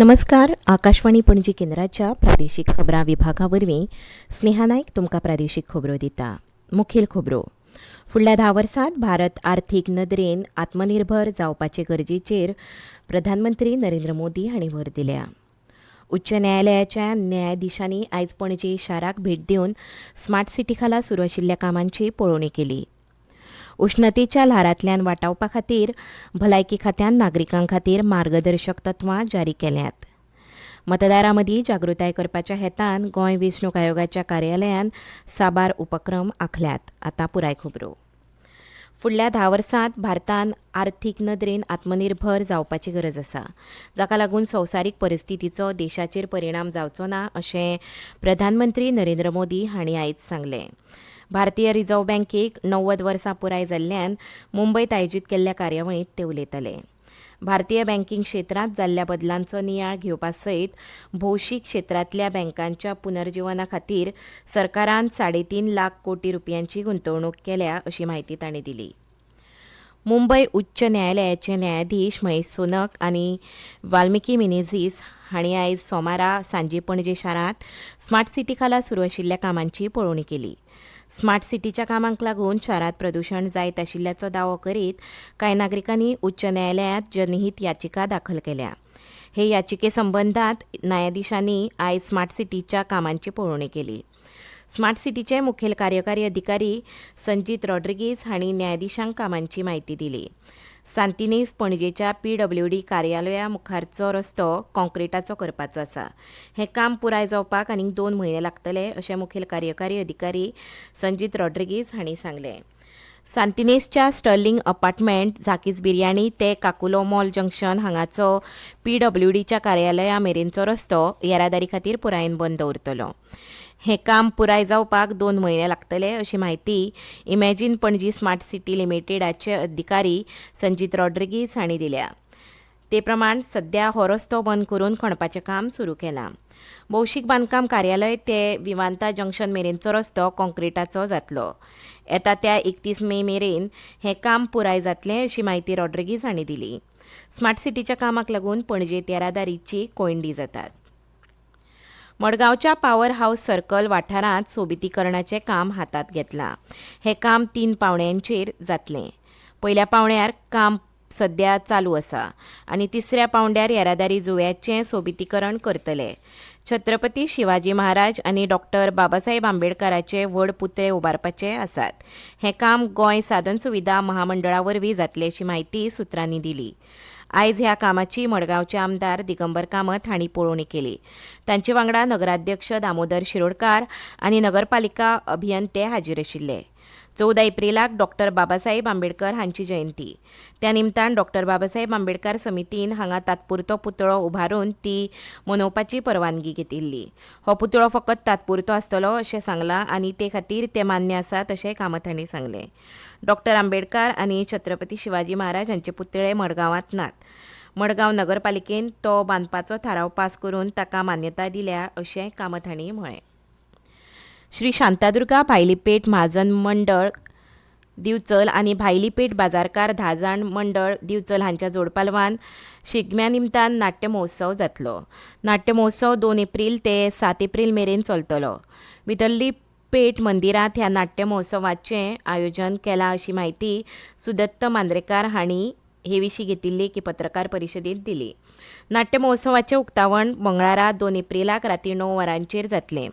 नमस्कार. आकाशवाणी पणजी केंद्राच्या प्रादेशीक खबरां विभागावरवीं स्नेहा नायक तुमकां प्रादेशीक खबरो दिता. मुखेल खबरो. फुडल्या 10 वर्सांत भारत आर्थीक नदरेन आत्मनिर्भर जावपाचे गरजेचेर प्रधानमंत्री नरेंद्र मोदी हांणी भर दिल्या. उच्च न्यायालयाच्या न्यायाधीशांनी आयज पणजी शाराक भेट दिवन स्मार्ट सिटी खाला सुरू आशिल्ल्या कामांची पळोवणी केली. उश्णतेच्या ल्हारांतल्यान वाटावपा खातीर भलायकी खात्यान नागरिकां खातीर मार्गदर्शक तत्वां जारी केल्यांत. मतदारां मदीं जागृताय करपाच्या हेतान गोंय वेंचणूक आयोगाच्या कार्यालयान साबार उपक्रम आंखल्यात. आतां पुराय खबरो. फुडल्या 10 वर्सांत भारतान आर्थीक नदरेन आत्मनिर्भर जावपाची गरज आसा, जाका लागून संवसारीक परिस्थितीचो देशाचेर परिणाम जावचो ना अशें प्रधानमंत्री नरेंद्र मोदी हांणी आयज सांगलें. भारतीय रिझर्व्ह बँकेक 90 वर्सां पुराय जाल्ल्यान मुंबयत आयोजीत केल्ल्या कार्यावळींत ते उलयताले. भारतीय बँकींग क्षेत्रांत जाल्ल्या बदलांचो नियाळ घेवपा सयत भौशीक क्षेत्रांतल्या बँकांच्या पुनर्जीवना खातीर सरकारान 3.5 लाख कोटी रुपयांची गुंतवणूक केल्या अशी माहिती तांणी दिली. मुंबय उच्च न्यायालयाचे न्यायाधीश महेश सोनक आनी वाल्मिकी मेनेझीस हांणी आयज सोमारा सांजे पणजे शारांत स्मार्ट सिटी खाला सुरू आशिल्ल्या कामांची पळोवणी केली. स्मार्ट सिटीच्या कामांक लागून शारांत प्रदूशण जायत आशिल्ल्याचो दावो करीत कांय नागरिकांनी उच्च न्यायालयांत जनहीत याचिका दाखल केल्या. हे याचिके संबंदांत न्यायाधीशांनी आयज स्मार्ट सिटीच्या कामांची पळोवणी केली. स्मार्ट सिटीचे मुखेल कार्यकारी अधिकारी संजीत रॉड्रिगीज हांणी न्यायाधीशांक कामांची म्हायती दिली. सांतिनेज पणजेच्या PWD कार्यालया मुखारचो रस्तो कॉन्क्रिटाचो करपाचो आसा. हें काम पुराय जावपाक आनीक 2 म्हयने लागतले अशें मुखेल कार्यकारी अधिकारी संजीत रॉड्रिगीज हांणी सांगलें. सांतिनेजच्या स्टर्लिंग अपार्टमेंट, झाकीज बिर्याणी ते काकुलो मॉल जंक्शन हांगाचो PWDच्या कार्यालया मेरेनचो रस्तो येरादारी खातीर पुरायेन बंद उरतलो. हें काम पुराय जावपाक 2 म्हयने लागतले अशी माहिती इमॅजिन पणजी स्मार्ट सिटी लिमिटेडाचे अधिकारी संजीत रॉड्रिगीज हांणी दिल्या. ते प्रमाण सध्या हो रस्तो बंद करून खणपाचें काम सुरू केलां. भौशीक बांदकाम कार्यालय ते विमानता जंक्शन मेरेनचो रस्तो कॉन्क्रिटाचो जातलो. येता त्या 31 मे मेरेन हें काम पुराय जातलें अशी माहिती रॉड्रिगीज हांणी दिली. स्मार्ट सिटीच्या कामाक लागून पणजेंत येरादारीची कोयंडी जातात. मडगांवच्या पॉवर हाऊस सर्कल वाठारांत सोबितीकरणाचें काम हातांत घेतलां. हें काम 3 पावंड्यांचेर जातलें. पयल्या पावंड्यार काम सध्या चालू आसा आनी तिसऱ्या पावंड्यार येरादारी जुव्याचें सोबितीकरण करतले. छत्रपती शिवाजी महाराज आनी डॉ. बाबासाहेब आंबेडकराचे व्हड पुतळे उबारपाचे आसात. हें काम गोंय साधन सुविधा महामंडळा वरवीं जातले अशी माहिती सुत्रांनी दिली. आयज ह्या कामाची मडगांवचे आमदार दिगंबर कामत हांणी पळोवणी केली. तांचे वांगडा नगराध्यक्ष दामोदर शिरोडकार आनी नगरपालिका अभियंते हाजीर आशिल्ले. 14 एप्रिलाक डॉ. बाबासाहेब आंबेडकर हांची जयंती. त्या निमतान डॉ. बाबासाहेब आंबेडकर समितीन हांगा तात्पुरतो पुतळो उबारून ती मनोवपाची परवानगी घेतिल्ली. हो पुतळो फकत तात्पुरतो आसतलो अशें सांगलां आनी ते खातीर ते मान्य आसात अशें कामत हांणी सांगलें. डॉ. आंबेडकर आनी छत्रपती शिवाजी महाराज हांचे पुतळे मडगांवांत नात. मडगांव नगरपालिकेन तो बांदपाचो थाराव पास करून ताका मान्यताय दिल्या अशें कामत हांणी म्हळें. श्री शांतादुर्गा भायलीपेट महाजन मंडळ दिवचल आनी भायलीपेट बाजारकार 10 जाण मंडळ दिवचल हांच्या जोडपालवान शिगम्या निमतान नाट्य महोत्सव जातलो. नाट्य महोत्सव 2 एप्रील ते 7 एप्रील मेरेन चलतलो. भितरली पेट मंदिरांत ह्या नाट्य महोत्सवाचें आयोजन केलां अशी माहिती सुदत्त मांद्रेकार हांणी हे विशीं घेतिल्ली पत्रकार परिशदेंत दिली. नाट्य महोत्सवाचें उक्तावण मंगळारा 2 एप्रिलाक रातीं 9 वरांचेर जातलें.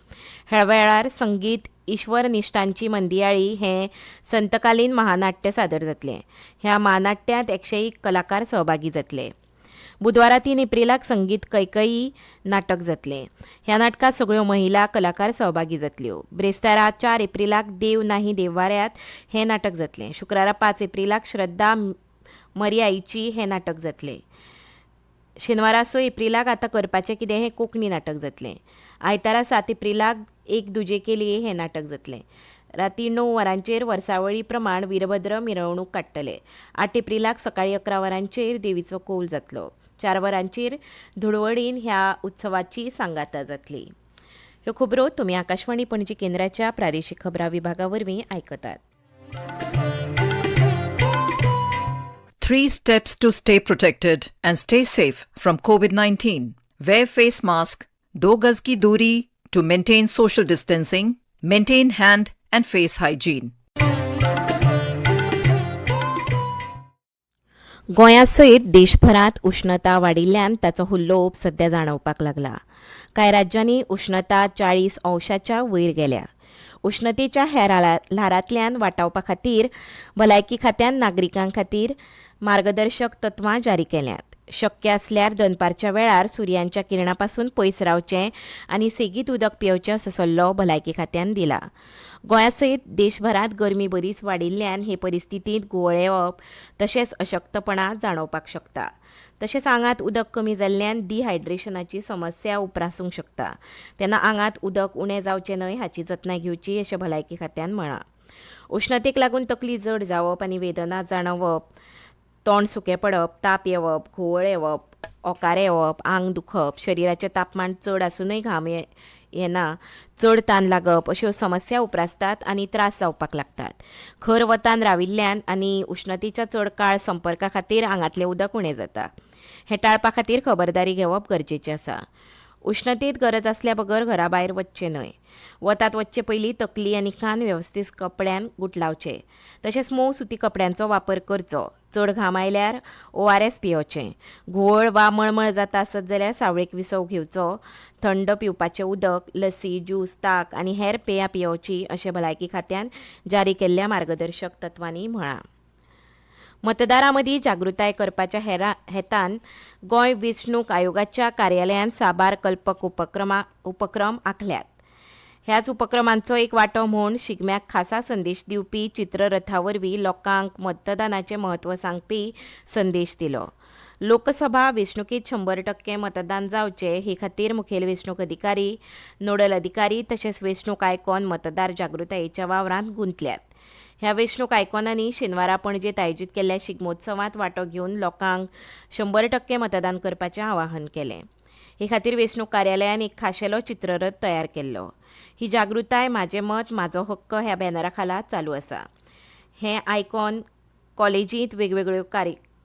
ह्या वेळार संगीत ईश्वर निश्ठांची मंदियाळी हें संतकालीन महानाट्य सादर जातलें. ह्या महानाट्यांत 101 कलाकार सहभागी जातले. बुधवारा 3 एप्रिलाक संगीत कैकई नाटक जातलें. ह्या नाटकांत सगळ्यो महिला कलाकार सहभागी जातल्यो. ब्रेस्तारा 4 एप्रिलाक देव नाही देव्वाऱ्यात हें नाटक जातलें. शुक्रारा 5 एप्रिलाक श्रद्धा मर्याईची हें नाटक जातलें. शेनवारा 6 एप्रिलाक आतां करपाचें कितें हें कोंकणी नाटक जातलें. आयतारा 7 एप्रिलाक एक दुजे के लिए हें नाटक जातलें. रातीं 9 वरांचेर वर्सावळी प्रमाण वीरभद्र मिरवणूक काडटले. 8 एप्रिलाक सकाळीं 11 वरांचेर देवीचो कौल जातलो. 4 वरांचेर धुळवडीन ह्या उत्सवाची सांगाता जातली. ह्यो खबरो तुमी आकाशवाणी पणजी केंद्राच्या प्रादेशीक खबरां विभागा वरवीं आयकतात. 3 steps to stay protected and stay safe from COVID-19. Wear face mask, 2 गज की दूरी to maintain social distancing, maintain hand and face hygiene. गोंयासयत देशभरात उष्णता वाडिल्ल्यान ताचो हुल्लोप सध्या जाणवपाक लागला. कांय राज्यांनी उष्णता 40 अंशाच्या वयर गेल्या. उष्णतेच्या हेर ल्हारांतल्यान वाटावपा खातीर भलायकी खात्यान नागरिकां खातीर मार्गदर्शक तत्वां जारी केल्यात. शक्य आसल्यार दनपारच्या वेळार सुर्याच्या किरणा पासून पयस रावचें आनी सेगीत उदक पियेवचें असो सल्लो भलायकी खात्यान दिला. गोंयासयत देशभरात गरमी बरीच वाडिल्ल्यान हे परिस्थितींत गुवळे येवप तशेंच अशक्तपणां जाणवपाक शकता. तशेंच आंगांत उदक कमी जाल्ल्यान डिहायड्रेशनाची समस्या उप्रासूंक शकता. तेन्ना आंगांत उदक उणें जावचें न्हय हाची जतनाय घेवची अशें भलायकी खात्यान म्हळां. उष्णतेक लागून तकली जड जावप आनी वेदना जाणवप, तोंड सुकें पडप, ताप येवप, घुंवळ येवप, ओंकारे येवप, आंग दुखप, शरिराचें तापमान चड आसूनय घाम येना, चड तान लागप अश्यो समस्या उप्रासतात आनी त्रास जावपाक लागतात. खर वतान राविल्ल्यान आनी उष्णतेच्या चड काळ संपर्का खातीर आंगांतलें उदक उणें जाता. हें टाळपा खातीर खबरदारी घेवप गरजेचें आसा. उष्णतेत गरज आसल्या बगर घरा भायर वचचें न्हय. वतात वचचे पयलीं तकली आनी कान वेवस्थीत कपड्यान गुठलावचे. तशेंच मोव सुती कपड्यांचो वापर करचो. चड घाम आयल्यार ORS पिवचें. घुंवळ वा मळमळ जाता आसत जाल्यार सावळेक विसव घेवचो. थंड पिवपाचें उदक, लसी, ज्यूस, ताक आनी हेर पेयां पिवची अशें भलायकी खात्यान जारी केल्ल्या मार्गदर्शक तत्वांनी म्हळां. मतदारां मदीं जागृताय करपाच्या हेतान गोंय वेंचणूक आयोगाच्या कार्यालयान साबार कल्पक उपक्रम आंखल्यात. ह्याच उपक्रमांचो एक वांटो म्हूण शिगम्याक खासा संदेश दिवपी चित्ररथा वरवीं लोकांक मतदानाचें म्हत्व सांगपी संदेश दिलो. लोकसभा वेंचणुकेंत 100% मतदान जावचें हे खातीर मुखेल वेंचणूक अधिकारी, नोडल अधिकारी तशेंच वेंचणूक आयकॉन मतदार जागृतायेच्या वावरांत गुंतल्यात. ह्या वेंचणूक आयकॉनांनी शेनवारा पणजेंत आयोजीत केल्ल्या शिगमोत्सवांत वांटो घेवन लोकांक 100% मतदान करपाचें आवाहन केलें. हे खातीर वेंचणूक कार्यालयान एक खाशेलो चित्ररथ तयार केल्लो. ही जागृताय म्हाजें मत म्हाजो हक्क ह्या बॅनरा खाला चालू आसा. हे आयकॉन कॉलेजींत वेगवेगळ्यो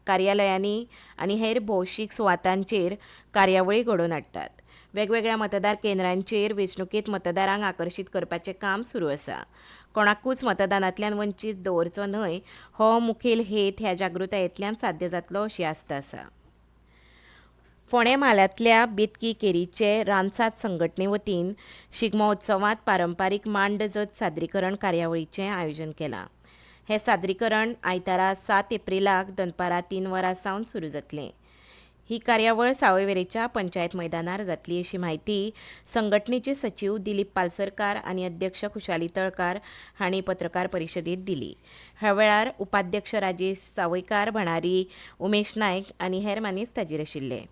कार्यालयांनी आनी हेर भौशीक सुवातांचेर कार्यावळी घडोवन हाडटात. वेगवेगळ्या मतदार केंद्रांचेर वेंचणुकेंत मतदारांक आकर्शीत करपाचें काम सुरू आसा. कोणाकूच मतदानांतल्यान वंचीत दवरचो न्हय हो मुखेल हेत ह्या जागृतायेंतल्यान साध्य जातलो अशी आस्त आसा. फोंडें म्हालांतल्या बेतकी केरीचे रानसात संघटने वतीन शिगमो उत्सवांत पारंपारीक मांड जत सादरीकरण कार्यावळीचें आयोजन केलां. हें सादरीकरण आयतारा 7 एप्रिलाक दनपारां 3 वरां सावन सुरू जातलें. ही कार्यावळ सावयवेरेंच्या पंचायत मैदानार जातली अशी म्हायती संघटनेचे सचीव दिलीप पालसरकार आनी अध्यक्ष खुशाली तळकार हांणी पत्रकार परिशदेंत दिली. ह्या वेळार उपाध्यक्ष राजेश सावयकार, भणारी उमेश नायक आनी हेर मानेस्त हाजीर आशिल्ले.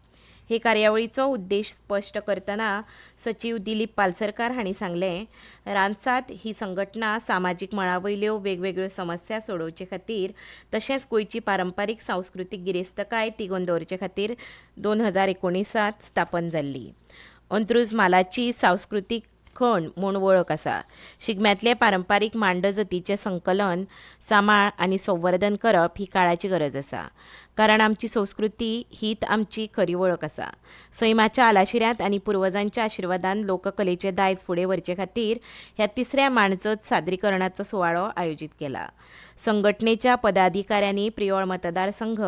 हे कार्यावळीचो उद्देश स्पश्ट करतना सचीव दिलीप पालसरकार हांणी सांगलें, रानसात ही संघटना सामाजीक मळावयल्यो वेगवेगळ्यो समस्या सोडोवचे खातीर तशेंच गोंयची पारंपारीक सांस्कृतीक गिरेस्तकाय तिगोवन दवरचे खातीर 2019 स्थापन जाल्ली. अंत्रुज म्हालाची सांस्कृतीक खण म्हूण वळख आसा. शिगम्यांतले पारंपारीक मांड जतीचें संकलन, सांबाळ आनी संवर्धन करप ही काळाची गरज आसा. कारण आमची संस्कृती हीच आमची खरी वळख आसा. सैमाच्या आलाशिऱ्यांत आनी पुर्वजांच्या आशिर्वादान लोककलेचें दायज फुडें व्हरचे खातीर ह्या 3ऱ्या मांडजत सादरीकरणाचो सुवाळो आयोजीत केला. संघटनेच्या पदाधिकाऱ्यांनी प्रियोळ मतदारसंघ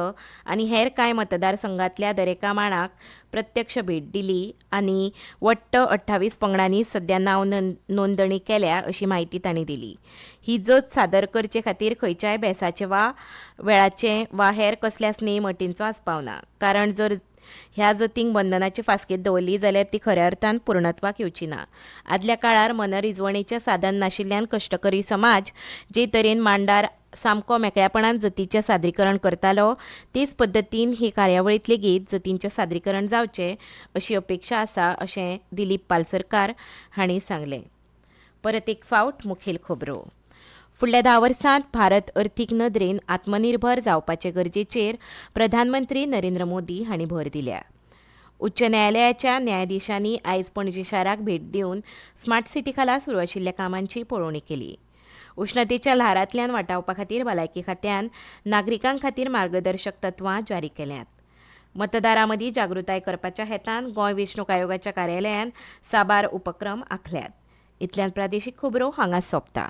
आनी हेर कांय मतदारसंघांतल्या दरेका मांडाक प्रत्यक्ष भेट दिली आनी वट्ट 28 पंगडांनी सध्या नांव नोंदणी केल्या अशी माहिती तांणी दिली. ही जत सादर करचे खातीर खंयच्याय बेसाचे वा वेळाचे वा हेर कसल्याच नेम अटींचो आस्पाव ना. कारण जर ह्या जतींक बंधनाची फासकेत दवरली जाल्यार ती खऱ्या अर्थान पूर्णत्वाक येवची ना. आदल्या काळार मनरिजवणेचें साधन नाशिल्ल्यान कश्टकरी समाज जे तरेन मांडार सामको मेकळ्यापणान जतीचें सादरीकरण करतालो तेच पद्दतीन ही कार्यावळींत लेगीत जतींचें सादरीकरण जावचें अशी अपेक्षा आसा अशें दिलीप पालसरकार हांणी सांगलें. परत एक फावट मुखेल खबरो. फुडल्या 10 वर्सांत भारत अर्थीक नदरेन आत्मनिर्भर जावपाचे गरजेचेर प्रधानमंत्री नरेंद्र मोदी हांणी भर दिल्या. उच्च न्यायालयाच्या न्यायाधीशांनी आयज पणजी शाराक भेट दिवन स्मार्ट सिटी खाला सुरू आशिल्ल्या कामांची पळोवणी केली. उष्णतेच्या ल्हारांतल्यान वाटावपा खातीर भलायकी खात्यान नागरिकां खातीर मार्गदर्शक तत्वां जारी केल्यांत. मतदारां मदीं जागृताय करपाच्या हेतान गोंय वेंचणूक आयोगाच्या कार्यालयान साबार उपक्रम आंखल्यात. इतल्यान प्रादेशीक खबरो हांगाच सोंपता.